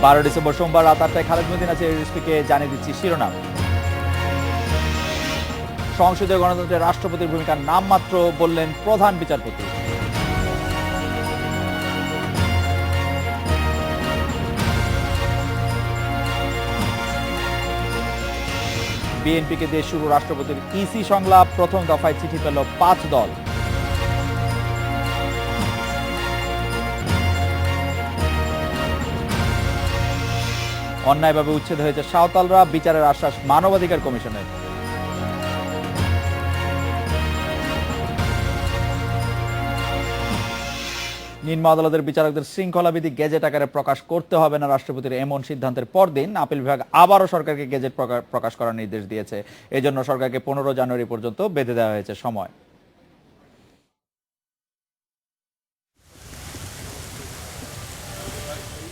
12 December সোমবার রাত 8টায় Khaled Medina কে জানিয়ে দিচ্ছি শিরোনাম। সংসদীয় গণতন্ত্রে রাষ্ট্রপতির ভূমিকার নামমাত্র বললেন প্রধান বিচারপতি। বিএনপিকে দিয়ে শুরু রাষ্ট্রপতির ইসি সংলাপ, প্রথম দফায় চিঠি পেল 5 দল। অন্যায়ভাবে উচ্ছেদ হয়েছে সাঁওতালরা, বিচারের আশ্বাস মানবাধিকার কমিশনের। নিম্ন আদালতের বিচারকদের শৃঙ্খলাবিধি গেজেট আকারে প্রকাশ করতে হবে না রাষ্ট্রপতির এমন সিদ্ধান্তের পরদিন আপিল বিভাগ আবারও সরকারকে গেজেট প্রকাশ করার নির্দেশ দিয়েছে। এজন্য সরকারকে 15 জানুয়ারি পর্যন্ত বেঁধে দেওয়া হয়েছে সময়।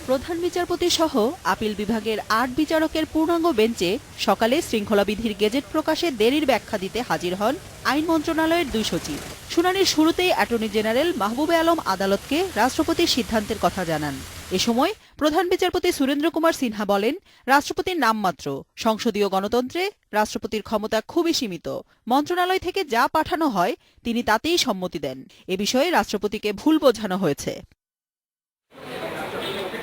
প্রধান বিচারপতি সহ আপিল বিভাগের 8 বিচারকের পূর্ণাঙ্গ বেঞ্চে সকালে শৃঙ্খলাবিধির গেজেট প্রকাশে দেরির ব্যাখ্যা দিতে হাজির হন আইন মন্ত্রণালয়ের 2 সচিব। শুনানির শুরুতেই অ্যাটর্নি জেনারেল মাহবুবে আলম আদালতকে রাষ্ট্রপতির সিদ্ধান্তের কথা জানান। এ সময় প্রধান বিচারপতি সুরেন্দ্র কুমার সিনহা বলেন, রাষ্ট্রপতির নামমাত্র, সংসদীয় গণতন্ত্রে রাষ্ট্রপতির ক্ষমতা খুবই সীমিত। মন্ত্রণালয় থেকে যা পাঠানো হয় তিনি তাতেই সম্মতি দেন। এ বিষয়ে রাষ্ট্রপতিকে ভুল বোঝানো হয়েছে।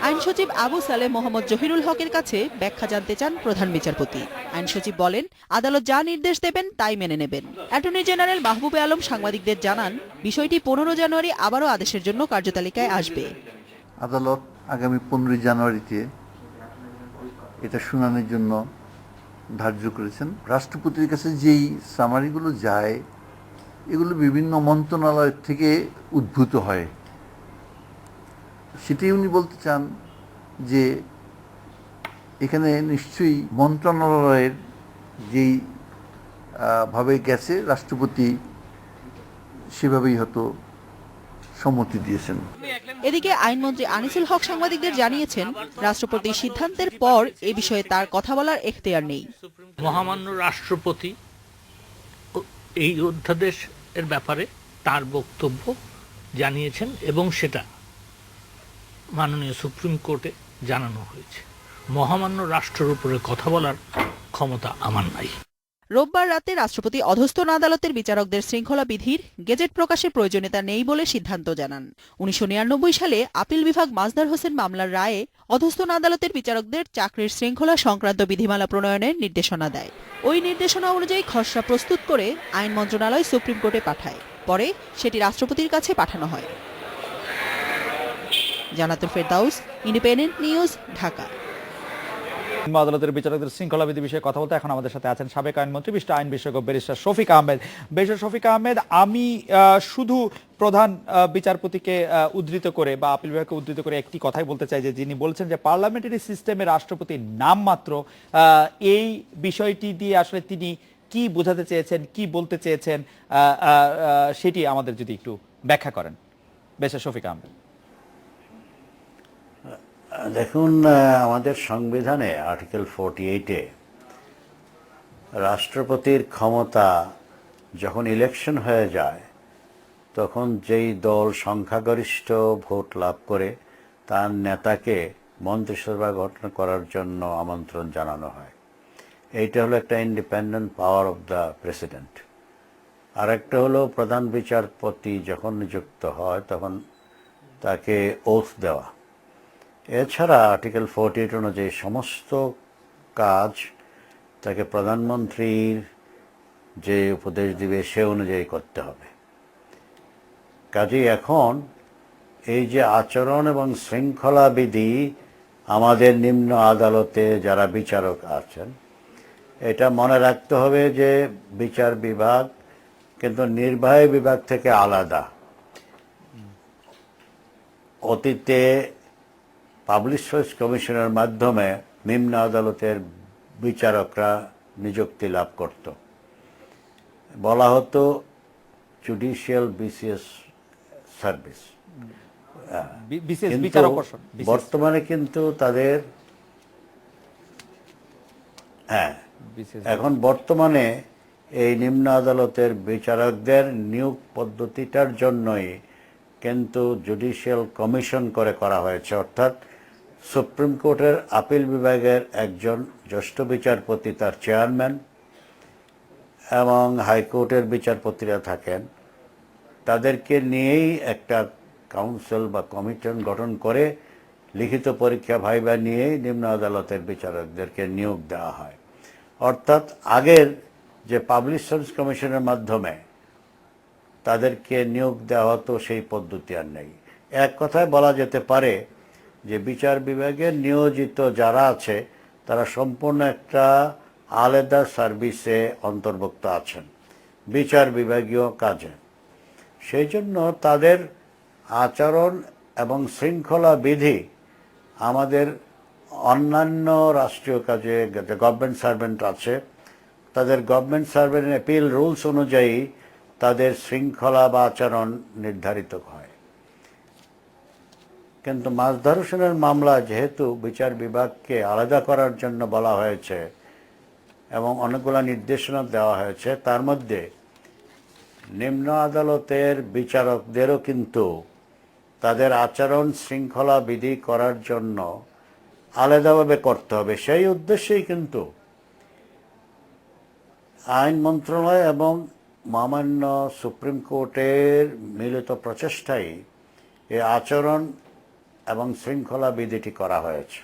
আইন সচিব আবু সালেহ মোহাম্মদ জহিরুল হকের কাছে ব্যাখ্যা জানতে চান প্রধান বিচারপতি। আইন সচিব বলেন, আদালত যা নির্দেশ দেবেন তাই মেনে নেবেন। অ্যাটর্নি জেনারেল মাহবুবে আলম সাংবাদিকদের জানান, বিষয়টি 15 জানুয়ারি আবারও আদেশের জন্য কার্যতালিকায় আসবে। আদালত আগামী 15 জানুয়ারিতে এটা শুনানির জন্য ধার্য করেছেন। রাষ্ট্রপতির কাছে যেই সামারিগুলো যায় এগুলো বিভিন্ন মন্ত্রণালয় থেকে উদ্ভূত হয়। সেটাই উনি বলতে চান যে এখানে নিশ্চয়ই মন্ত্রণালয়ের যেই ভাবে গেছে রাষ্ট্রপতি সেভাবেই হয়তো সম্মতি দিয়েছেন। এদিকে আইনমন্ত্রী আনিসুল হক সাংবাদিকদের জানিয়েছেন, রাষ্ট্রপতির সিদ্ধান্তের পর এ বিষয়ে তার কথা বলার এখতিয়ার নেই। মহামান্য রাষ্ট্রপতি এই অধ্যাদেশ এর ব্যাপারে তার বক্তব্য জানিয়েছেন এবং সেটা মাননীয় সুপ্রিম কোর্টে জানানো হয়েছে। মহামান্য রাষ্ট্রের উপরে কথা বলার ক্ষমতা আমার নাই। রোববার রাতে রাষ্ট্রপতি অধস্তন আদালতের বিচারকদের শৃঙ্খলা বিধির গেজেট প্রকাশের প্রয়োজনীয়তা নেই বলে সিদ্ধান্ত জানান। 1999 সালে আপিল বিভাগ মাজদার হোসেন মামলার রায়ে অধস্তন আদালতের বিচারকদের চাকরির শৃঙ্খলা সংক্রান্ত বিধিমালা প্রণয়নের নির্দেশনা দেয়। ওই নির্দেশনা অনুযায়ী খসড়া প্রস্তুত করে আইন মন্ত্রণালয় সুপ্রিম কোর্টে পাঠায়। পরে সেটি রাষ্ট্রপতির কাছে পাঠানো হয়। জানাতুল ফেরদাউস, ইন্ডিপেন্ডেন্ট নিউজ, ঢাকা। নিম্ন আদালতের বিচারকদের শৃঙ্খলাবিধি বিষয়ে কথা বলতে এখন আমাদের সাথে আছেন সাবেক আইনমন্ত্রী বিশিষ্ট আইন বিশেষজ্ঞ ব্যারিস্টার শফিক আহমেদ। ব্যারিস্টার শফিক আহমেদ, আমি শুধু প্রধান বিচারপতিকে উদ্ধৃত করে বা আপিল বিভাগকে উদ্ধৃত করে একটি কথাই বলতে চাই, যে যিনি বলছেন যে পার্লামেন্টারি সিস্টেমে রাষ্ট্রপতির নামমাত্র, এই বিষয়টি দিয়ে আসলে তিনি কি বোঝাতে চেয়েছেন, কি বলতে চেয়েছেন, সেটি আমাদের যদি একটু ব্যাখ্যা করেন ব্যারিস্টার শফিক আহমেদ। দেখুন, আমাদের সংবিধানে আর্টিকেল 48-এ রাষ্ট্রপতির ক্ষমতা যখন ইলেকশন হয়ে যায় তখন যেই দল সংখ্যাগরিষ্ঠ ভোট লাভ করে তার নেতাকে মন্ত্রিসভা গঠন করার জন্য আমন্ত্রণ জানানো হয়। এইটা হলো একটা independent power of the president. আর একটা হলো প্রধান বিচারপতি যখন নিযুক্ত হয় তখন তাকে ওথ দেওয়া। এছাড়া আর্টিকেল 48 অনুযায়ী সমস্ত কাজ তাকে প্রধানমন্ত্রীর যে উপদেশ দিবে সে অনুযায়ী করতে হবে। কাজেই এখন এই যে আচরণ এবং শৃঙ্খলা বিধি আমাদের নিম্ন আদালতে যারা বিচারক আছেন, এটা মনে রাখতে হবে যে বিচার বিভাগ কিন্তু নির্বাহী বিভাগ থেকে আলাদা। অতীতে পাবলিক সার্ভিস কমিশনের মাধ্যমে নিম্ন আদালতের বিচারকরা নিযুক্তি লাভ করত, বলা হতো জুডিশিয়াল বিসিএস সার্ভিস। বর্তমানে কিন্তু তাদের এখন বর্তমানে এই নিম্ন আদালতের বিচারকদের নিয়োগ পদ্ধতিটার জন্যই কিন্তু জুডিশিয়াল কমিশন করে করা হয়েছে, অর্থাৎ সুপ্রিম কোর্টের আপিল বিভাগের একজন জ্যেষ্ঠ বিচারপতি, তার চেয়ারম্যান, এবং হাইকোর্টের বিচারপতিরা থাকেন, তাদেরকে নিয়েই একটা কাউন্সিল বা কমিশন গঠন করে লিখিত পরীক্ষা ভাইবা নিয়েই নিম্ন আদালতের বিচারকদেরকে নিয়োগ দেওয়া হয়। অর্থাৎ আগের যে পাবলিক সার্ভিস কমিশনের মাধ্যমে তাদেরকে নিয়োগ দেওয়া হতো সেই পদ্ধতি আর নেই। এক কথায় বলা যেতে পারে যে বিচার বিভাগে নিয়োজিত যারা আছে তারা সম্পূর্ণ একটা আলাদা সার্ভিসে অন্তর্ভুক্ত আছেন বিচার বিভাগীয় কাজে। সেই জন্য তাদের আচরণ এবং শৃঙ্খলা বিধি আমাদের অন্যান্য রাষ্ট্রীয় কাজে গভর্নমেন্ট সার্ভেন্ট আছে, তাদের গভর্নমেন্ট সার্ভেন্টের অ্যাপিল রুলস অনুযায়ী তাদের শৃঙ্খলা বা আচরণ নির্ধারিত হয়। কিন্তু মাছধর হোসেনের মামলা যেহেতু বিচার বিভাগকে আলাদা করার জন্য বলা হয়েছে এবং অনেকগুলো নির্দেশনা দেওয়া হয়েছে, তার মধ্যে নিম্ন আদালতের বিচারকদেরও কিন্তু তাদের আচরণ শৃঙ্খলা বিধি করার জন্য আলাদাভাবে করতে হবে। সেই উদ্দেশ্যেই কিন্তু আইন মন্ত্রণালয় এবং মহামান্য সুপ্রিম কোর্টের মিলিত প্রচেষ্টায় এই আচরণ এবং শৃঙ্খলা বিধিটি করা হয়েছে।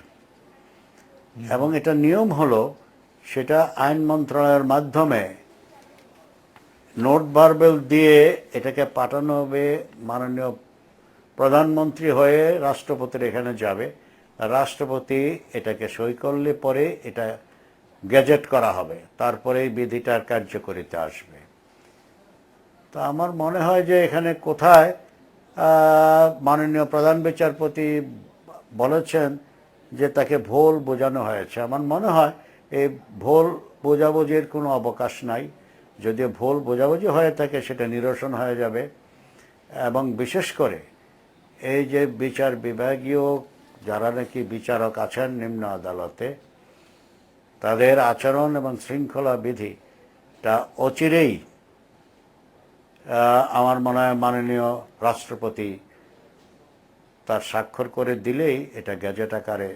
এবং এটা নিয়ম হলো সেটা আইন মন্ত্রণালয়ের মাধ্যমে নোট ভার্বেল দিয়ে এটাকে পাঠানো হবে মাননীয় প্রধানমন্ত্রী হয়ে রাষ্ট্রপতির এখানে যাবে। রাষ্ট্রপতি এটাকে সই করলে পরে এটা গেজেট করা হবে, তারপরে এই বিধিটার কার্যকরিতা আসবে। তো আমার মনে হয় যে এখানে কোথায় মাননীয় প্রধান বিচারপতি বলেছেন যে তাকে ভুল বোঝানো হয়েছে। আমার মনে হয় এই ভুল বোঝাবুঝির কোনো অবকাশ নাই। যদি ভুল বোঝাবুঝি হয়ে থাকে সেটা নিরসন হয়ে যাবে। এবং বিশেষ করে এই যে বিচার বিভাগীয় যারা নাকি বিচারক আছেন নিম্ন আদালতে, তাদের আচরণ এবং শৃঙ্খলা বিধিটা অচিরেই আমার মনে হয় মাননীয় রাষ্ট্রপতি তার স্বাক্ষর করে দিলেই এটা গেজেট আকারে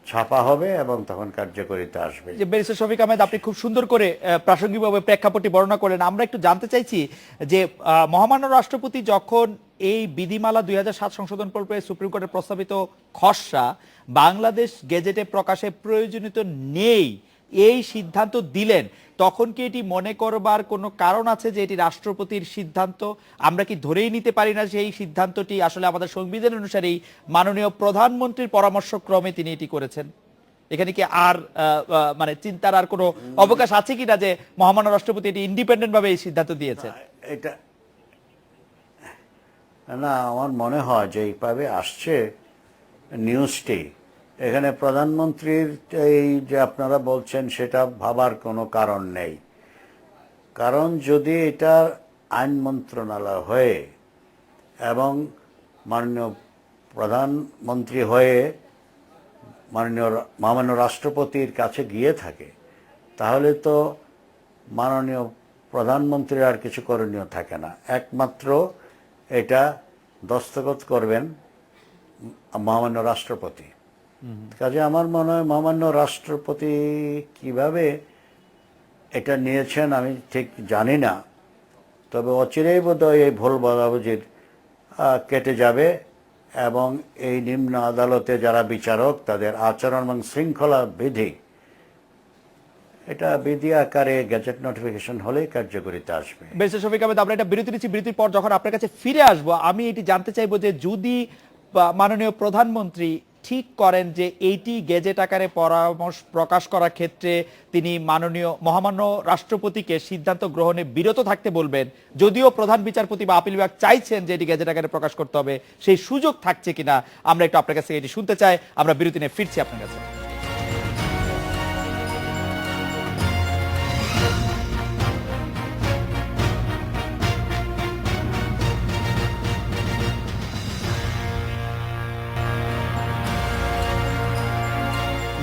ছাপা হবে এবং তখন কার্যকরিতা আসবে। যে ব্যারিস্টার শফিক আহমেদ, আপনি খুব সুন্দর করে প্রাসঙ্গিকভাবে প্রেক্ষাপটটি বর্ণনা করলেন। আমরা একটু জানতে চাইছি যে মহামান্য রাষ্ট্রপতি যখন এই বিধিমালা 2007 সংশোধন পর্বে সুপ্রিম কোর্টের প্রস্তাবিত খসড়া বাংলাদেশ গেজেটে প্রকাশে প্রয়োজনীয়তা নেই এই সিদ্ধান্ত দিলেন, তখন কি এটি মনে করবার কোনো কারণ আছে যে এটি রাষ্ট্রপতির সিদ্ধান্ত? আমরা কি ধরেই নিতে পারি না যে এই সিদ্ধান্তটি আসলে আমাদের সংবিধান অনুসারেই মাননীয় প্রধানমন্ত্রীর পরামর্শক্রমে তিনি এটি করেছেন? এখানে কি আর মানে চিন্তার আর কোনো অবকাশ আছে কিনা যে মহামান্য রাষ্ট্রপতি এটি ইন্ডিপেন্ডেন্ট ভাবে এই সিদ্ধান্ত দিয়েছেন? এটা না, আমার মনে হয় যে এইভাবে আসছে নিউজটি, এখানে প্রধানমন্ত্রীর এই যে আপনারা বলছেন সেটা ভাবার কোনো কারণ নেই। কারণ যদি এটা আইন মন্ত্রণালয় হয়ে এবং মাননীয় প্রধানমন্ত্রী হয়ে মহামান্য রাষ্ট্রপতির কাছে গিয়ে থাকে, তাহলে তো মাননীয় প্রধানমন্ত্রীর আর কিছু করণীয় থাকে না। একমাত্র এটা দস্তখত করবেন মহামান্য রাষ্ট্রপতি। কাজে আমার মনে হয় মহামান্য রাষ্ট্রপতি কিভাবে এটা নিয়েছেন আমি ঠিক জানি না, তবে অচিরেই বোধহয় এই ভুল বোঝাবুঝির কেটে যাবে এবং এই নিম্ন আদালতে যারা বিচারক তাদের আচরণ এবং শৃঙ্খলা বিধি এটা বিধি আকারে গেজেট নোটিফিকেশন হলেই কার্যকরিতা আসবে। ব্যারিস্টার শফিক আহমেদ, আমরা এটা বিরতি নিচ্ছি। বিরতির পর যখন আপনার কাছে ফিরে আসবো, আমি এটি জানতে চাইবো যে যদি মাননীয় প্রধানমন্ত্রী ঠিক করেন যে এইটি গেজেট আকারে পরামর্শ প্রকাশ করার ক্ষেত্রে তিনি মহামান্য রাষ্ট্রপতিকে সিদ্ধান্ত গ্রহণে বিরত থাকতে বলবেন, যদিও প্রধান বিচারপতি বা আপিল বিভাগ চাইছেন যে এটি গেজেট আকারে প্রকাশ করতে হবে, সেই সুযোগ থাকছে কিনা আমরা একটু আপনার কাছে এটি শুনতে চাই। আমরা বিরতি নিয়ে ফিরছি আপনার কাছে।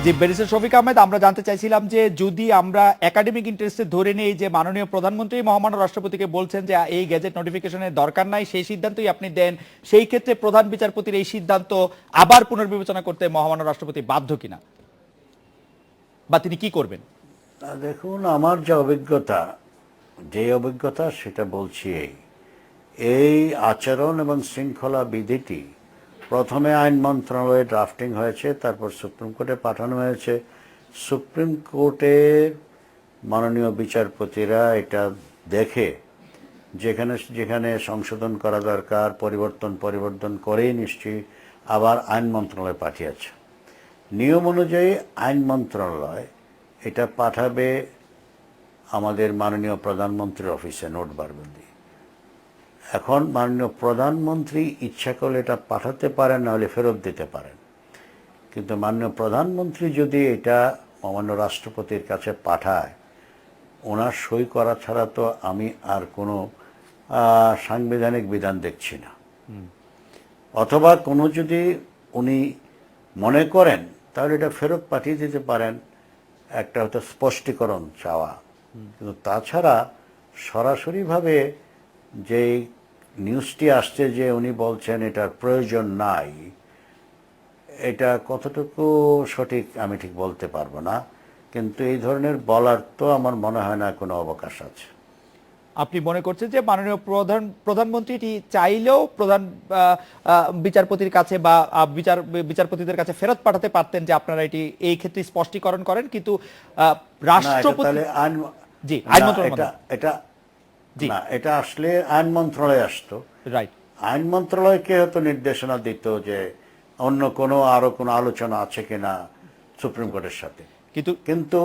জি, ব্যারিস্টার শফিক আহমেদ, আমরা জানতে চাইছিলাম যে যদি আমরা একাডেমিক ইন্টারেস্টে ধরে নেই যে মাননীয় প্রধানমন্ত্রী মহামান্য রাষ্ট্রপতিকে বলছেন যে এই গেজেট নোটিফিকেশনের দরকার নাই, সেই সিদ্ধান্তই আপনি দেন, সেই ক্ষেত্রে প্রধান বিচারপতির এই সিদ্ধান্ত আবার পুনর্বিবেচনা করতে মহামান্য রাষ্ট্রপতি বাধ্য কিনা, বা তিনি কি করবেন? দেখুন, আমার যে অভিজ্ঞতা সেটা বলছি, এই আচরণ এবং শৃঙ্খলা বিধিটি প্রথমে আইন মন্ত্রণালয়ে ড্রাফটিং হয়েছে, তারপর সুপ্রিম কোর্টে পাঠানো হয়েছে। সুপ্রিম কোর্টের মাননীয় বিচারপতিরা এটা দেখে যেখানে যেখানে সংশোধন করা দরকার পরিবর্তন করেই নিশ্চয়ই আবার আইন মন্ত্রণালয়ে পাঠিয়েছে। নিয়ম অনুযায়ী আইন মন্ত্রণালয় এটা পাঠাবে আমাদের মাননীয় প্রধানমন্ত্রীর অফিসে নোট বারবন্দি। এখন মাননীয় প্রধানমন্ত্রী ইচ্ছা করলে এটা পাঠাতে পারেন, না হলে ফেরত দিতে পারেন। কিন্তু মাননীয় প্রধানমন্ত্রী যদি এটা মহামান্য রাষ্ট্রপতির কাছে পাঠায়, ওনার সই করা ছাড়া তো আমি আর কোনো সাংবিধানিক বিধান দেখছি না। অথবা কোনো যদি উনি মনে করেন তাহলে এটা ফেরত পাঠিয়ে দিতে পারেন, একটা হয়তো স্পষ্টীকরণ চাওয়া। কিন্তু তাছাড়া সরাসরিভাবে যে নিউজটি আসছে যে উনি বলছেন এটার প্রয়োজন নাই, এটা কতটুকু সঠিক আমি ঠিক বলতে পারবো না। কিন্তু এই ধরনের বলার তো আমার মনে হয় না কোনো অবকাশ আছে। আপনি মনে করছেন যে মাননীয় প্রধানমন্ত্রী এটি চাইলেও প্রধান বিচারপতির কাছে বা বিচারপতিদের কাছে ফেরত পাঠাতে পারতেন যে আপনারা এটি এই ক্ষেত্রে স্পষ্টীকরণ করেন, কিন্তু রাষ্ট্রপতি জি আইন মন্ত্রণালয় এটা আসলে আইন মন্ত্রণালয়ে আসতো, রাইট। আইন মন্ত্রণালয়কে হয়তো নির্দেশনা দিত যে অন্য আরো কোনো আলোচনা আছে কিনা সুপ্রিম কোর্টের সাথে। কিন্তু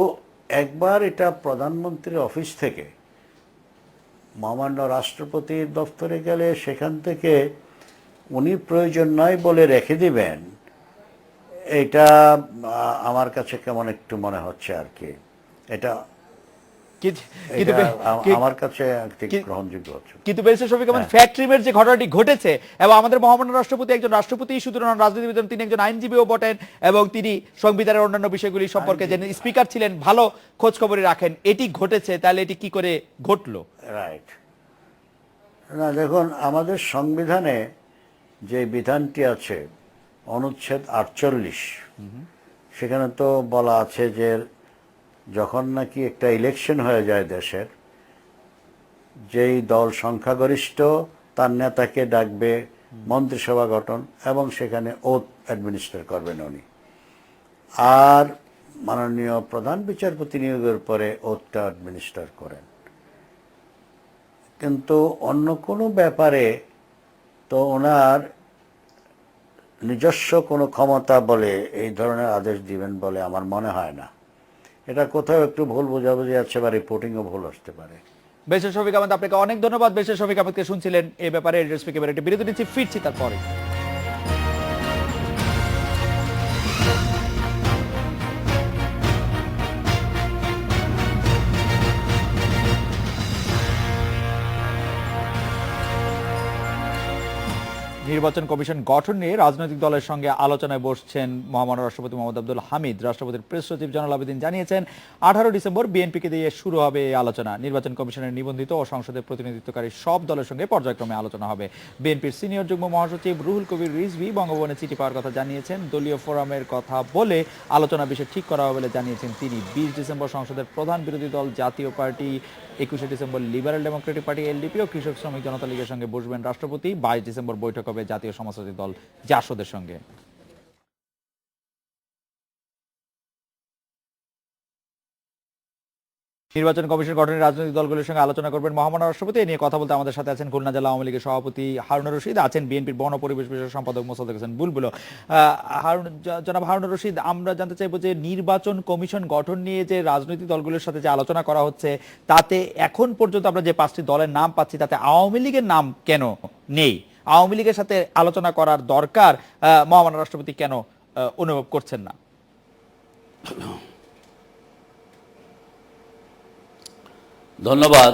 একবার এটা প্রধানমন্ত্রীর অফিস থেকে মহামান্য রাষ্ট্রপতির দপ্তরে গেলে সেখান থেকে উনি প্রয়োজন নয় বলে রেখে দিবেন, এটা আমার কাছে কেমন একটু মনে হচ্ছে আর কি। এটা আমার কাছে গ্রহণযোগ্য হচ্ছে। কিন্তু ব্যারিস্টার শফিক আহমেদ, ফ্যাক্টরিমের যে ঘটনাটি ঘটেছে, এবং আমাদের মহামান্য রাষ্ট্রপতি একজন রাষ্ট্রপতি শুধু নন, রাজনীতিবিদ, তিনি একজন আইনজীবীও বটেন, এবং তিনি সংবিধানের অন্যান্য বিষয়গুলি সম্পর্কে যে স্পিকার ছিলেন, ভালো খোঁজ খবরই রাখেন। এটি ঘটেছে, তাহলে এটি কি করে ঘটলো? রাইট। না, দেখুন, আমাদের সংবিধানে যে বিধানটি আছে অনুচ্ছেদ 48, সেখানে তো বলা আছে যে যখন নাকি একটা ইলেকশন হয়ে যায় দেশের, যেই দল সংখ্যাগরিষ্ঠ তার নেতাকে ডাকবে মন্ত্রিসভা গঠন, এবং সেখানে ওথ অ্যাডমিনিস্ট্রেট করবেন উনি। আর মাননীয় প্রধান বিচারপতি নিয়োগের পরে ওথটা অ্যাডমিনিস্ট্রেট করেন। কিন্তু অন্য কোনো ব্যাপারে তো ওনার নিজস্ব কোনো ক্ষমতা বলে এই ধরনের আদেশ দিবেন বলে আমার মনে হয় না। এটা কোথাও একটু ভুল বোঝাবুঝি আছে বা রিপোর্টিংও ভুল আসতে পারে। ব্যারিস্টার শফিক আহমেদ, আপনাকে অনেক ধন্যবাদ। ব্যারিস্টার শফিক আহমেদকে শুনছিলেন এই ব্যাপারে। একটি বিরতি নিচ্ছি, ফিরছি তারপরে। নির্বাচন কমিশন গঠন নিয়ে রাজনৈতিক দলের সঙ্গে আলোচনায় বসছেন মহামান্য রাষ্ট্রপতি মোহাম্মদ আব্দুল হামিদ। রাষ্ট্রপতির প্রেস সচিব জয়নুল আবেদিন জানিয়েছেন 18 ডিসেম্বর বিএনপিকে দিয়ে শুরু হবে এই আলোচনা। নির্বাচন কমিশনের নিবন্ধিত ও সংসদে প্রতিনিধিত্বকারী সব দলের সঙ্গে পর্যায়ক্রমে আলোচনা হবে। বিএনপির সিনিয়র যুগ্ম মহাসচিব রুহুল কবির রিজভী বঙ্গভবনে চিঠি পাওয়ার কথা জানিয়েছেন। দলীয় ফোরামের কথা বলে আলোচনা বিষয় ঠিক করা হবে বলে জানিয়েছেন তিনি। 20 ডিসেম্বর সংসদের প্রধান বিরোধী দল Jatiya Party, 21 December liberal democratic party LDP ও কৃষক শ্রমিক জনতা লীগের সঙ্গে বসবেন রাষ্ট্রপতি। 22 ডিসেম্বর বৈঠক হবে জাতীয় সমাজবাদী দল জাসদের সঙ্গে। নির্বাচন কমিশন গঠনের রাজনৈতিক দলগুলোর সঙ্গে আলোচনা করবেন মহামান্য রাষ্ট্রপতি। এ নিয়ে কথা বলতে আমাদের সাথে আছেন খুলনা জেলা আওয়ামী লীগের সভাপতি হারুনুর রশিদ, আছেন বিএনপির বন পরিবেশ বিষয়ক সম্পাদক মোসাদ্দেক হোসেন বুলবুল। জনাব হারুনুর রশিদ, আমরা জানতে চাইবো যে নির্বাচন কমিশন গঠন নিয়ে যে রাজনৈতিক দলগুলোর সাথে যে আলোচনা করা হচ্ছে, তাতে এখন পর্যন্ত আমরা যে 5টি দলের নাম পাচ্ছি, তাতে আওয়ামী লীগের নাম কেন নেই? আওয়ামী লীগের সাথে আলোচনা করার দরকার মহামান্য রাষ্ট্রপতি কেন অনুভব করছেন না? ধন্যবাদ।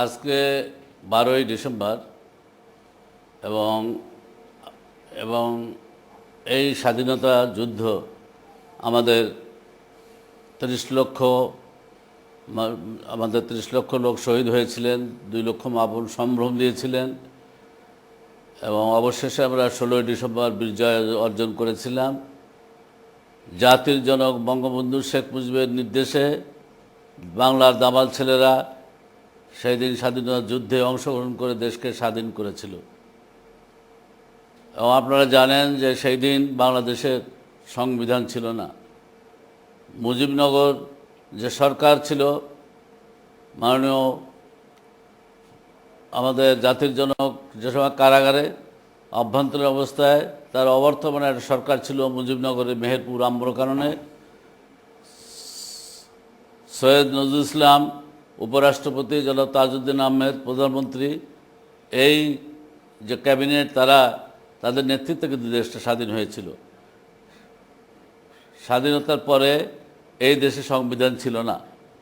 আজকে 12ই ডিসেম্বর এবং এই স্বাধীনতা যুদ্ধ আমাদের 30 লক্ষ আমাদের 30 লক্ষ লোক শহীদ হয়েছিলেন, 2 লক্ষ মা বোন সম্ভ্রম দিয়েছিলেন এবং অবশেষে আমরা 16ই ডিসেম্বর বিজয় অর্জন করেছিলাম। জাতির জনক বঙ্গবন্ধু শেখ মুজিবের নির্দেশে বাংলার দামাল ছেলেরা সেই দিন স্বাধীনতা যুদ্ধে অংশগ্রহণ করে দেশকে স্বাধীন করেছিল। এবং আপনারা জানেন যে সেই দিন বাংলাদেশের সংবিধান ছিল না। মুজিবনগর যে সরকার ছিল, মাননীয় আমাদের জাতির জনক যে সময় কারাগারে অভ্যন্তরীণ অবস্থায় তার অবর্তমানে একটা সরকার ছিল মুজিবনগরের মেহেরপুর আম্রকাননে। সৈয়দ নজরুল ইসলাম উপরাষ্ট্রপতি, জনাব তাজউদ্দিন আহমেদ প্রধানমন্ত্রী, এই যে ক্যাবিনেট তাদের নেতৃত্বে কিন্তু দেশটা স্বাধীন হয়েছিল। স্বাধীনতার পরে এই দেশে সংবিধান ছিল না।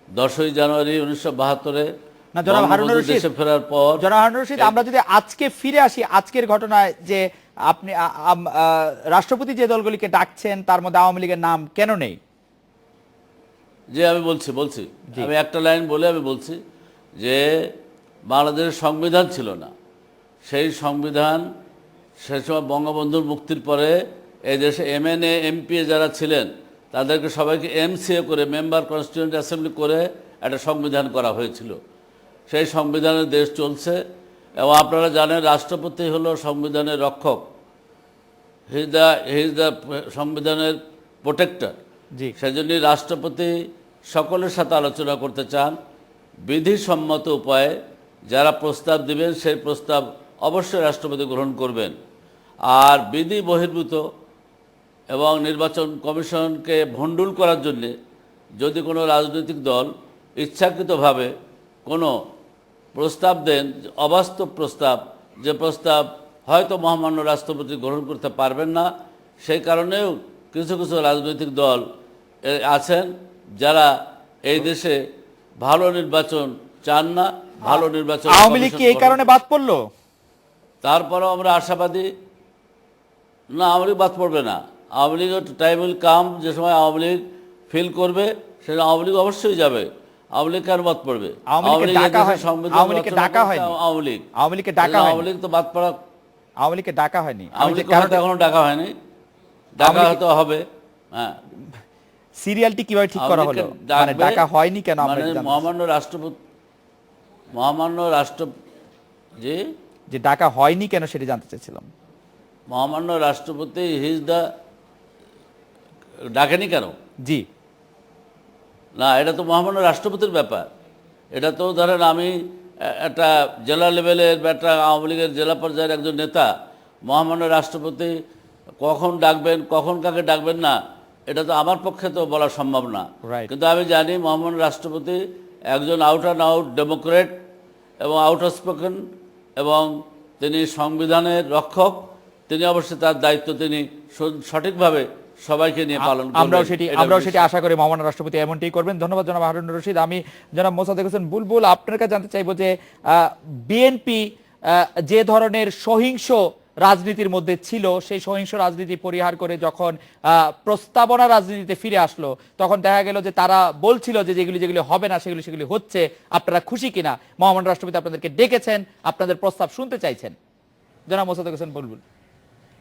10ই জানুয়ারি 1972-এ না জনাব হারুন রশিদ, দেশে ফেরার পর জনাব হারুন রশিদ, আমরা যদি আজকে ফিরে আসি আজকের ঘটনায়, যে আপনি রাষ্ট্রপতি যে দলগুলিকে ডাকছেন তার মধ্যে আওয়ামী লীগের নাম কেন নেই? যে আমি বলছি আমি একটা লাইন বলে আমি বলছি যে বাংলাদেশের সংবিধান ছিল না। সেই সংবিধান সে সময় বঙ্গবন্ধুর মুক্তির পরে এই দেশে MNA MP যারা ছিলেন তাদেরকে সবাইকে MCA করে, মেম্বার কনস্টিটিউয়েন্ট অ্যাসেম্বলি করে একটা সংবিধান করা হয়েছিল। সেই সংবিধানে দেশ চলছে এবং আপনারা জানেন রাষ্ট্রপতি হলো সংবিধানের রক্ষক, হি ইজ দ্য সংবিধানের প্রোটেক্টর। জি, সেই জন্যই রাষ্ট্রপতি সকলের সাথে আলোচনা করতে চান। বিধিসম্মত উপায়ে যারা প্রস্তাব দিবেন সেই প্রস্তাব অবশ্যই রাষ্ট্রপতি গ্রহণ করবেন। আর বিধি বহির্ভূত এবং নির্বাচন কমিশনকে ভণ্ডুল করার জন্যে যদি কোনো রাজনৈতিক দল ইচ্ছাকৃতভাবে কোনো প্রস্তাব দেন, অবাস্তব প্রস্তাব, যে প্রস্তাব হয়তো মহামান্য রাষ্ট্রপতি গ্রহণ করতে পারবেন না, সেই কারণেও কিছু কিছু রাজনৈতিক দল আছেন যারা এই দেশে ভালো নির্বাচন চান না, ভালো নির্বাচন। আওয়ামী লীগ কি এই কারণে বাদ পড়লো? তারপরেও আমরা আশাবাদী না, আওয়ামী লীগ বাদ পড়বে না। আওয়ামী লীগের টাইম উইল কাম, যে সময় আওয়ামী লীগ ফিল করবে সেটা আওয়ামী লীগ অবশ্যই যাবে। আওয়ামী লীগ কেন বাদ পড়বে? আওয়ামী লীগ তো বাদ পড়া, আওয়ামী লীগকে ডাকা হয়নি, আওয়ামী লীগ এখনো ডাকা হয়নি, ডাকা হয়তো হবে। হ্যাঁ, সিরিয়ালটি কিভাবে ঠিক করা হলো, মানে ডাকা হয়নি কেন? মানে মহামান্য রাষ্ট্র যে ডাকা হয়নি কেন সেটা জানতে চাইছিলাম। মহামান্য রাষ্ট্রপতি ডাকেনি কেন? জি না, এটা তো মহামান্য রাষ্ট্রপতির ব্যাপার। এটা তো ধরেন আমি একটা জেলা লেভেলের বা একটা আওয়ামী লীগের জেলা পর্যায়ের একজন নেতা, মহামান্য রাষ্ট্রপতি কখন ডাকবেন, কখন কাকে ডাকবেন না, এটা তো আমার পক্ষে তো বলা সম্ভব না। কিন্তু আমি জানি মহামান্য রাষ্ট্রপতি একজন আউট অ্যান্ড আউট ডেমোক্রেট এবং আউটস্পোকেন, এবং তিনি সংবিধানের রক্ষক। তিনি অবশ্যই তার দায়িত্ব তিনি সঠিকভাবে সবাইকে নিয়ে পালন করবেন। আমরাও সেটি আশা করি মহামান্য রাষ্ট্রপতি এমনটি করবেন। ধন্যবাদ জনাব হারুন রশিদ। আমি জনাব মোসাদ্দেক হোসেন বুলবুল, আপনার কাছে জানতে চাইবো যে বিএনপি যে ধরনের সহিংস রাজনীতির মধ্যে ছিল, সেই সহিংস রাজনীতি পরিহার করে যখন প্রস্তাবনা রাজনীতিতে ফিরে আসলো, তখন দেখা গেল যে তারা বলছিল যে যেগুলি হবে না সেগুলি হচ্ছে। আপনারা খুশি কিনা? মহামান্য রাষ্ট্রপতি আপনাদেরকে ডেকেছেন, আপনাদের প্রস্তাব শুনতে চাইছেন। জনাব মোসাদ্দেক হোসেন বুলবুল,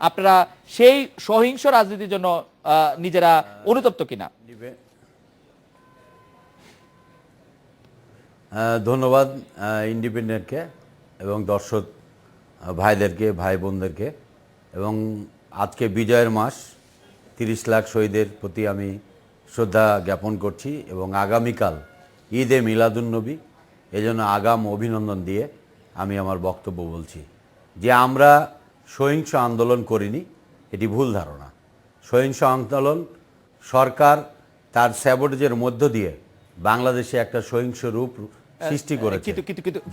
আপনারা সেই সহিংস রাজনীতির জন্য নিজেরা অনুতপ্ত কিনা? ধন্যবাদ ইন্ডিপেন্ডেন্টকে এবং দর্শক ভাইদেরকে, ভাই বোনদেরকে। এবং আজকে বিজয়ের মাস, 30 লাখ শহীদের প্রতি আমি শ্রদ্ধা জ্ঞাপন করছি এবং আগামীকাল ঈদে মিলাদুন্নবী, এজন্য আগাম অভিনন্দন দিয়ে আমি আমার বক্তব্য বলছি যে আমরা সহিংস আন্দোলন করিনি, এটি ভুল ধারণা। সহিংস আন্দোলন সরকার তার স্যাবোটেজের মধ্য দিয়ে বাংলাদেশে একটা সহিংস রূপ সৃষ্টি করেছে,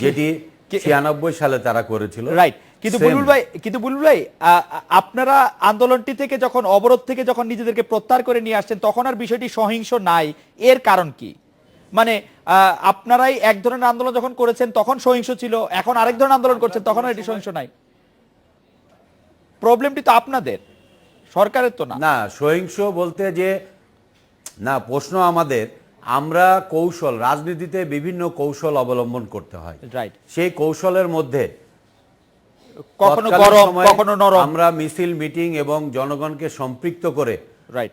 যেটি 96 সালে তারা করেছিল। রাইট, কিন্তু বুলবুল ভাই আপনারা আন্দোলনটি থেকে যখন, অবরোধ থেকে যখন নিজেদেরকে প্রত্যাহার করে নিয়ে আসছেন, তখন আর বিষয়টি সহিংস নাই, এর কারণ কি? মানে আপনারাই এক ধরনের আন্দোলন যখন করেছেন তখন সহিংস ছিল, এখন আরেক ধরনের আন্দোলন করছেন তখন আর এটি সহিংস নাই। প্রবলেমটি তো আপনাদের, সরকারের তো না। না, সহিংস বলতে যে না, প্রশ্ন আমাদের, আমরা কৌশল, রাজনীতিতে বিভিন্ন কৌশল অবলম্বন করতে হয়। রাইট। সেই কৌশলের মধ্যে কখনো তৎকালীন গরম সময়ে কখনো নরম। আমরা মিছিল, মিটিং এবং জনগণকে সম্পৃক্ত করে রাইট।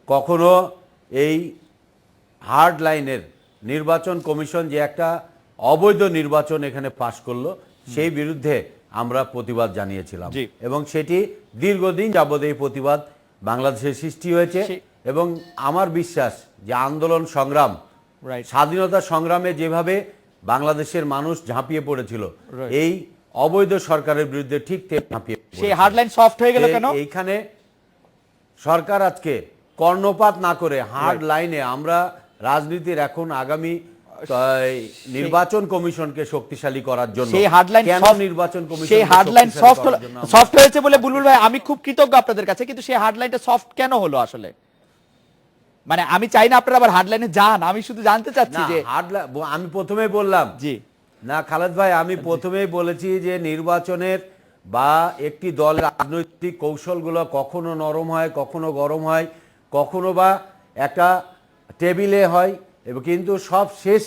কখনো এই হার্ড লাইনের নির্বাচন কমিশন যে একটা অবৈধ নির্বাচন এখানে পাশ করলো, সেই বিরুদ্ধে আমরা প্রতিবাদ জানিয়েছিলাম জি। এবং সেটি দীর্ঘদিন যাবৎ এই প্রতিবাদ বাংলাদেশে সৃষ্টি হয়েছে এবং আমার বিশ্বাস যে আন্দোলন সংগ্রাম, রাইট। স্বাধীনতা সংগ্রামে যেভাবে বাংলাদেশের মানুষ ঝাঁপিয়ে পড়েছিল Right. এই অবৈধ সরকারের বিরুদ্ধে ঠিক ঝাঁপিয়ে সেই পড়েছিল। হার্ডলাইন সফট হয়ে গেল কেন? এইখানে সরকার আজকে কর্ণপাত না করে হার্ড Right. লাইনে আমরা রাজনীতির এখন আগামী নির্বাচন কমিশনকে শক্তিশালী করার জন্য, সেই হার্ডলাইন কেন সফট, নির্বাচন কমিশন সেই হার্ডলাইন সফট হয়েছে বলে বুলবুল ভাই আমি খুব কৃতজ্ঞ আপনাদের কাছে, কিন্তু সেই হার্ডলাইনটা সফট কেন হলো আসলে? মানে আমি চাই না আপনারা আবার হার্ডলাইনে যান, আমি শুধু জানতে চাচ্ছি যে আমি প্রথমেই বললাম জি না খালেদ ভাই, আমি প্রথমেই বলেছি যে নির্বাচনের বা একটি দলের রাজনৈতিক কৌশলগুলো কখনো নরম হয়, কখনো গরম হয়, কখনো বা একটা টেবিলে হয়, এবং কিন্তু সব শেষ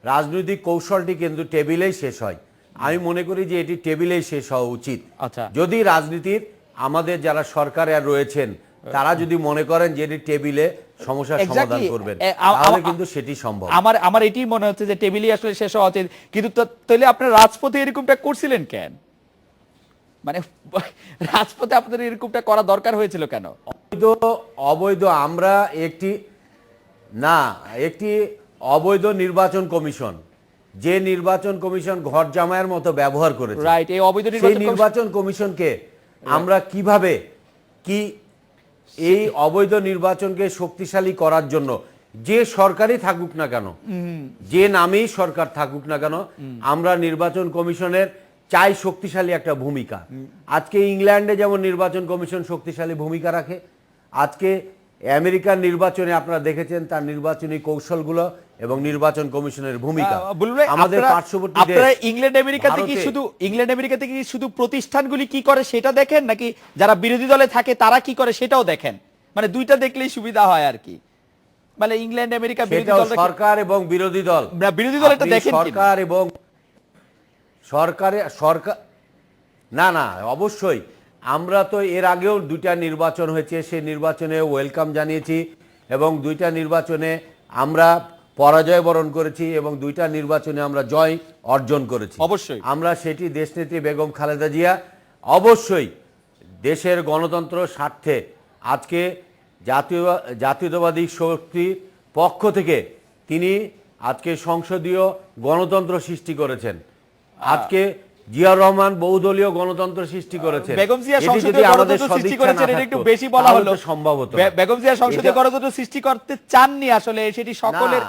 রাজনৈতিক কৌশলটি কিন্তু টেবিলেই শেষ হয়। আমি মনে করি যে এটি টেবিলেই শেষ হওয়া উচিত। আচ্ছা। যদি রাজনীতির আমাদের যারা সরকারে রয়েছেন তারা যদি মনে করেন যে এটি টেবিলে সমস্যার সমাধান করবেন, তাহলে কিন্তু সেটি সম্ভব। আমার এটি মনে হচ্ছে যে টেবিলই আসলে শেষ হওয়া উচিত, কিন্তু তাহলে আপনারা রাজপথে এরকমটা করছিলেন কেন? মানে রাজপথে আপনাদের এরকমটা করা দরকার হয়েছিল কেন? অবৈধ আমরা একটি অবৈধ নির্বাচন কমিশন, যে নির্বাচন কমিশন ঘর জামাইয়ের মতো ব্যবহার করেছে, রাইট। এই অবৈধ সেই নির্বাচন কমিশনকে আমরা কিভাবে এই অবৈধ নির্বাচনকে শক্তিশালী করার জন্য যে সরকারই থাকুক না কেন, যে নামেই সরকার থাকুক না কেন, আমরা নির্বাচন কমিশনের চাই শক্তিশালী একটা ভূমিকা। আজকে ইংল্যান্ডে যেমন নির্বাচন কমিশন শক্তিশালী ভূমিকা রাখে, আজকে আমেরিকার নির্বাচনে আপনারা দেখেছেন তার নির্বাচনী কৌশলগুলো এবং নির্বাচন কমিশনের ভূমিকা। আমাদের পার্শ্ববর্তী দেশ ইংল্যান্ড আমেরিকাতে কি শুধু প্রতিষ্ঠানগুলি কি করে সেটা দেখেন, নাকি যারা বিরোধী দলে থাকে তারা কি করে সেটাও দেখেন? মানে দুইটা দেখলেই সুবিধা হয় আর কি। মানে ইংল্যান্ড আমেরিকা বিরোধী দল, সরকার এবং বিরোধী দল, বিরোধী দল এটা দেখেন সরকার এবং সরকার না অবশ্যই। আমরা তো এর আগেও দুইটা নির্বাচন হয়েছে, সেই নির্বাচনে ওয়েলকাম জানিয়েছি এবং দুইটা নির্বাচনে আমরা পরাজয় বরণ করেছি এবং দুইটা নির্বাচনে আমরা জয় অর্জন করেছি। অবশ্যই আমরা সেটি দেশনেত্রী বেগম খালেদা জিয়া অবশ্যই দেশের গণতন্ত্র স্বার্থে আজকে জাতীয়তাবাদী শক্তির পক্ষ থেকে তিনি আজকে সংসদীয় গণতন্ত্র সৃষ্টি করেছেন। আজকে জিয়াউর রহমান বহুদলীয় গণতন্ত্র সৃষ্টি করেছেন। বেগম জিয়া সংসদীয় গণতন্ত্র সৃষ্টি করেছেন, এটা একটু বেশি বলা হলো। সম্ভব হতো। বেগম জিয়া সংসদীয় গণতন্ত্র সৃষ্টি করতে চাননি আসলে, সেটি সকলের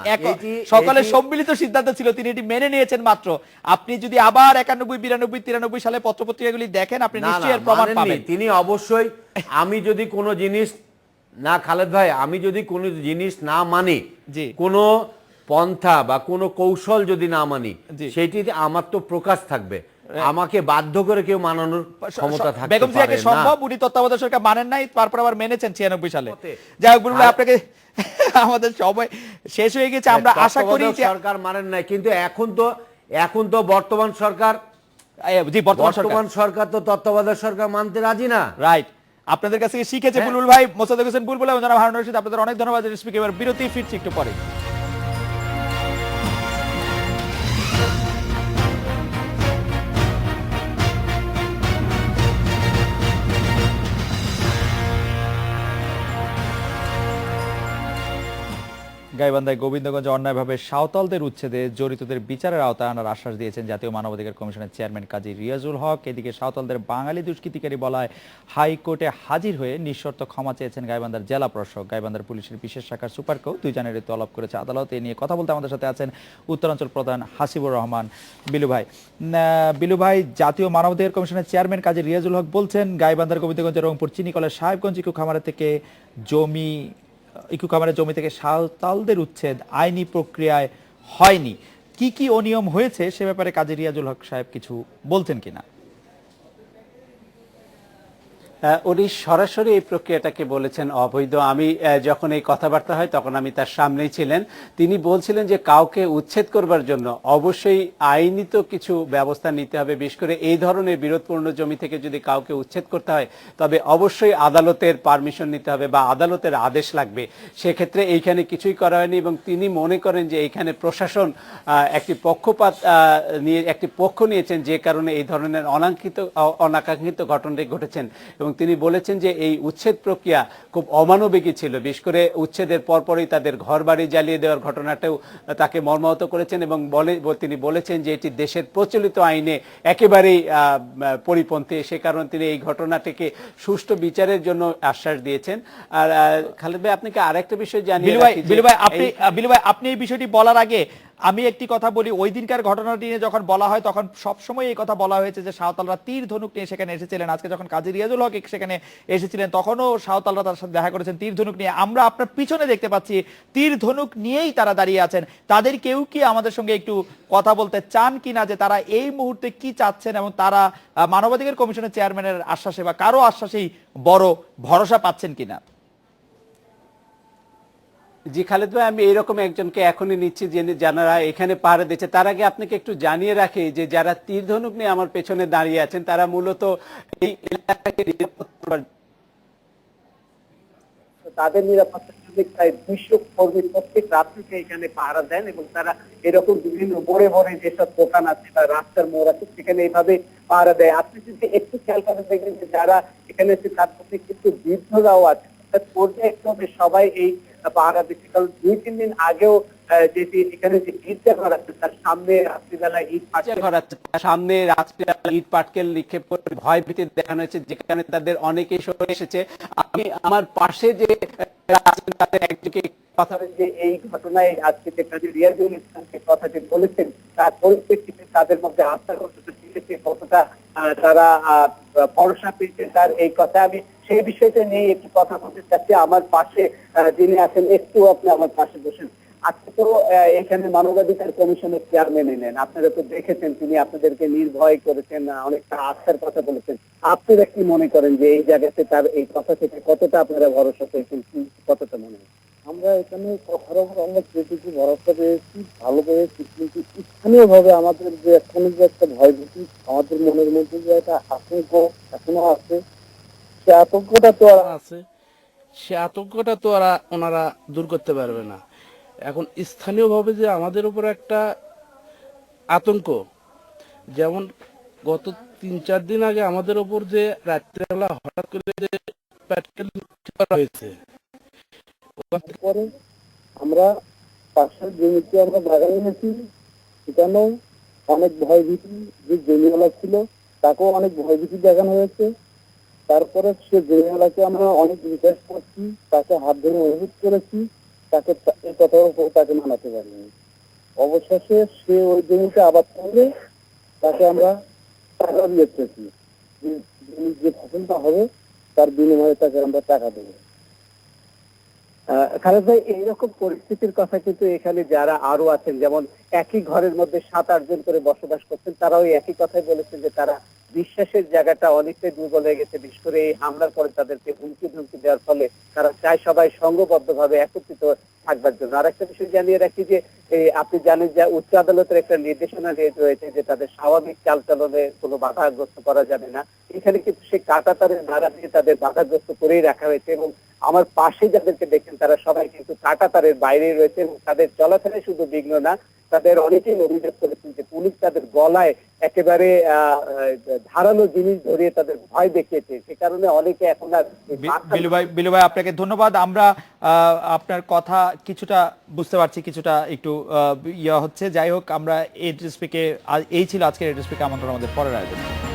সকলের সম্মিলিত সিদ্ধান্ত ছিল, তিনি এটি মেনে নিয়েছেন মাত্র। আপনি যদি আবার 91, 92, 93 সালে পত্রপত্রিকাগুলি দেখেন আপনি নিশ্চয়ই এর প্রমাণ পাবেন। তিনি অবশ্যই, আমি যদি কোনো জিনিস না খালেদ ভাই, আমি যদি কোনো জিনিস না মানি, কোনো পন্থা বা কোনো কৌশল যদি না মানি, সেটি আমার তো প্রকাশ থাকবে, আমাকে বাধ্য করে কেউ মানানোর ক্ষমতা থাকবে। বেগম জিয়াকে সম্ভব, উনি তত্ত্বাবধায়ক সরকার মানেন নাই, তারপর আবার মেনেছেন 96 সালে। যাই হোক বলবো আপনাকে, আমাদের সময় শেষ হয়ে গেছে। আমরা আশা করি সরকার মানেন নাই, কিন্তু এখন তো বর্তমান সরকার তো তত্ত্বাবধায়ক সরকার মানতে রাজি না। রাইট। আপনাদের কাছ থেকে শিখেছে বুলবুল ভাই, মোসাদ্দেক হোসেন বুলবুল এবং জনাব হারুন রশিদ, আপনাদের অনেক ধন্যবাদ। এবার বিরতি, ফিরছি একটু পরে। গাইবান্ধায় গোবিন্দগঞ্জে অন্যায়ভাবে সাঁওতালদের উচ্ছেদে জড়িতদের বিচারের আওতায় আনার আশ্বাস দিয়েছেন জাতীয় মানবাধিকার কমিশনের চেয়ারম্যান কাজী রিয়াজুল হক। এদিকে সাঁওতালদের বাঙালি দুষ্কৃতিকারী বলায় হাইকোর্টে হাজির হয়ে নিঃশর্ত ক্ষমা চেয়েছেন গাইবান্ধার জেলা প্রশাসক। গাইবান্ধার পুলিশের বিশেষ শাখার সুপারকেও 2 জানুয়ারি তলব করেছে আদালত। এ নিয়ে কথা বলতে আমাদের সাথে আছেন উত্তরাঞ্চল প্রধান হাসিবুর রহমান বিলু ভাই। বিলু ভাই, জাতীয় মানবাধিকার কমিশনের চেয়ারম্যান কাজী রিয়াজুল হক বলছেন গাইবান্ধার গোবিন্দগঞ্জের রংপুর চিনিকলের সাহেবগঞ্জ ইকো খামার জমি থেকে সাঁওতালদের উচ্ছেদ আইনি প্রক্রিয়ায় হয়নি। কি কি অনিয়ম হয়েছে সে ব্যাপারে কাজী রিয়াজুল হক সাহেব কিছু বলছেন কিনা? উনি সরাসরি এই প্রক্রিয়াটাকে বলেছেন অবৈধ। আমি যখন এই কথাবার্তা হয় তখন আমি তার সামনেই ছিলেন। তিনি বলছিলেন যে কাউকে উচ্ছেদ করবার জন্য অবশ্যই আইনিত কিছু ব্যবস্থা নিতে হবে, বিশেষ করে এই ধরনের বিরোধপূর্ণ জমি থেকে যদি কাউকে উচ্ছেদ করতে হয় তবে অবশ্যই আদালতের পারমিশন নিতে হবে বা আদালতের আদেশ লাগবে। সেক্ষেত্রে এইখানে কিছুই করা হয়নি এবং তিনি মনে করেন যে এইখানে প্রশাসন একটি পক্ষপাত নিয়ে একটি পক্ষ নিয়েছেন, যে কারণে এই ধরনের অনাকাঙ্ক্ষিত ঘটনাটি ঘটেছেন। এবং তিনি বলেছেন যে এই উচ্ছেদ প্রক্রিয়া খুব অমানবিকই ছিল, বিশেষ করে উচ্ছেদের পরপরই তাদের ঘর বাড়ি জ্বালিয়ে দেওয়ার ঘটনাটাও তাকে মর্মাহত করেছেন এবং তিনি বলেছেন যে এটি দেশের প্রচলিত আইনে একেবারেই পরিপন্থী। সে কারণে তিনি এই ঘটনাটিকে সুষ্ঠু বিচারের জন্য আশ্বাস দিয়েছেন। আর খালেদ ভাই, আপনাকে আরেকটা বিষয় জানিয়ে রাখি। বিলু ভাই, আপনি এই বিষয়টি বলার আগে আমি একটি কথা বলি। ওই দিনকার ঘটনাটি নিয়ে যখন বলা হয় তখন সবসময় এই কথা বলা হয়েছে যে সাঁওতালরা তীর ধনুক নিয়ে সেখানে এসেছিলেন। আজকে যখন কাজী রিয়াজুল হক সেখানে এসেছিলেন তখনও সাঁওতালরা তার সাথে দেখা করেছেন তীর ধনুক নিয়ে। আমরা আপনার পিছনে দেখতে পাচ্ছি তীর ধনুক নিয়েই তারা দাঁড়িয়ে আছেন। তাদের কেউ কি আমাদের সঙ্গে একটু কথা বলতে চান কিনা যে তারা এই মুহূর্তে কি চাচ্ছেন এবং তারা মানবাধিকার কমিশনের চেয়ারম্যানের আশ্বাসে বা কারো আশ্বাসেই বড় ভরসা পাচ্ছেন কিনা? জি খালেদ ভাই, আমি এইরকম একজনকে এখনই নিচ্ছি যারা এখানে পাহারা দিচ্ছে। তার আগে আপনাকে একটু জানিয়ে রাখি যে যারা তীর ধনুক নিয়ে আমার পেছনে দাঁড়িয়ে আছেন তারা মূলত এই এলাকাকে তাদের নিরাপত্তা প্রায় 200 কর্মী প্রত্যেক রাত্রিতে এখানে পাহারা দেন এবং তারা এরকম বিভিন্ন মোড়ে মোড়ে যেসব দোকান আছে বা রাস্তার মোড় আছে সেখানে এইভাবে পাহারা দেয়। আপনি যদি একটু খেয়াল করে দেখবেন যে যারা এখানে এসে তার প্রতি কিছু বৃদ্ধরাও আছে, পর্যায়ক্রমে সবাই এই পাহারা দিচ্ছে। কারণ 2-3 দিন আগেও যেটি এখানে যে গির্জাঘর আছে তার সামনে রাত্রিবেলা ইট পাটকেল নিক্ষেপ করে ভয় ভীতি দেখানো হয়েছে, যেখানে তাদের অনেকেই সরে এসেছে। আমি আমার পাশে যে তাদের একজনকে কথা যে এই ঘটনায় আজকে যে কাজী রিয়াজুল ইসলামকে কথাটি বলেছেন তার পরিপ্রেক্ষিতে তাদের মধ্যে আস্থা কতটা তারা ভরসা পেয়েছে তার এই কথা। আমি সেই বিষয়টা নিয়ে একটু কথা বলতে চাচ্ছি। আমার পাশে যিনি আছেন, একটু আপনি আমার পাশে বসেন। আজকে তো এখানে মানবাধিকার কমিশনের চেয়ারম্যান এলেন, আপনারা তো দেখেছেন তিনি আপনাদেরকে নির্ভয় করেছেন, অনেকটা আস্থার কথা বলেছেন। আপনারা কি মনে করেন যে এই জায়গাতে তার এই কথা থেকে কতটা আপনারা ভরসা পেয়েছেন, কতটা মনে হয়? আমরা এখানে কথার উপর অনেক যেটুকু ভরসা পেয়েছি, ভালো পেয়েছি, কিন্তু স্থানীয় ভাবে আমাদের যে এখন যে একটা ভয়ভীতি আমাদের মনের মধ্যে যে একটা আতঙ্ক এখনো আছে, সে আতঙ্কটা তো ওনারা দূর করতে পারবে না। এখন স্থানীয়ভাবে যে আমাদের উপর একটা আতঙ্ক, যেমন গত 3-4 দিন আগে আমাদের উপর যে রাত্রেবেলা হঠাৎ করে যে প্যাটকেল করা হয়েছে, পরে আমরা পাশের জমিতে আমরা বাগান এনেছি, সেখানেও অনেক ভয়ভীতি, যে জমিওয়ালা ছিল তাকেও অনেক ভয়ভীতি দেখানো হয়েছে। তারপরে সে জমিওয়ালাকে আমরা অনেক রিকোয়েস্ট করছি, তাকে হাত ধরে অনুরোধ করেছি, তাকে এই কথার উপর তাকে মানাতে পারিনি। অবশেষে সে ওই জমিতে আবাদ করলে তাকে আমরা টাকা দিয়েছি, যে ফসলটা হবে তার বিনিময়ে তাকে আমরা টাকা দেবো। খালেদ ভাই, এইরকম পরিস্থিতির কথা কিন্তু এখানে যারা আরো আছেন, যেমন একই ঘরের মধ্যে 7-8 জন করে বসবাস করছেন, তারাও একই কথাই বলেছেন যে তারা বিশ্বাসের জায়গাটা অনেকটাই দুর্বল হয়ে গেছে। বিশেষ করে এই হামলার পরে তাদেরকে হুমকি ধুমকি দেওয়ার ফলে তারা চায় সবাই সংঘবদ্ধভাবে একত্রিত থাকবার জন্য। আর একটা বিষয় জানিয়ে রাখি যে আপনি জানেন যে উচ্চ আদালতের একটা নির্দেশনা রয়েছে যে তাদের স্বাভাবিক চালচলনে কোনো বাধাগ্রস্ত করা যাবে না। এখানে কিন্তু সেই কাঁটাতারের নাড়া দিয়ে তাদের বাধাগ্রস্ত করেই রাখা হয়েছে এবং আমার পাশে যাদেরকে দেখছেন তারা সবাই কিন্তু কাঁটাতারের বাইরে রয়েছে এবং তাদের চলাফেরায় শুধু বিঘ্ন না, তাদের অনেকেই অভিযোগ করেছেন যে পুলিশ তাদের গলায় একেবারে ধারালো জিনিস ধরিয়ে তাদের ভয় দেখিয়েছে। সে কারণে অনেকে এখন আর বিলু ভাই আপনাকে ধন্যবাদ। আমরা আপনার কথা কিছুটা বুঝতে পারছি, কিছুটা একটু ইয়ে হচ্ছে। যাই হোক, আমরা এই ছিল আজকের এই আমন্ত্রণ আমাদের পরের আয়োজন।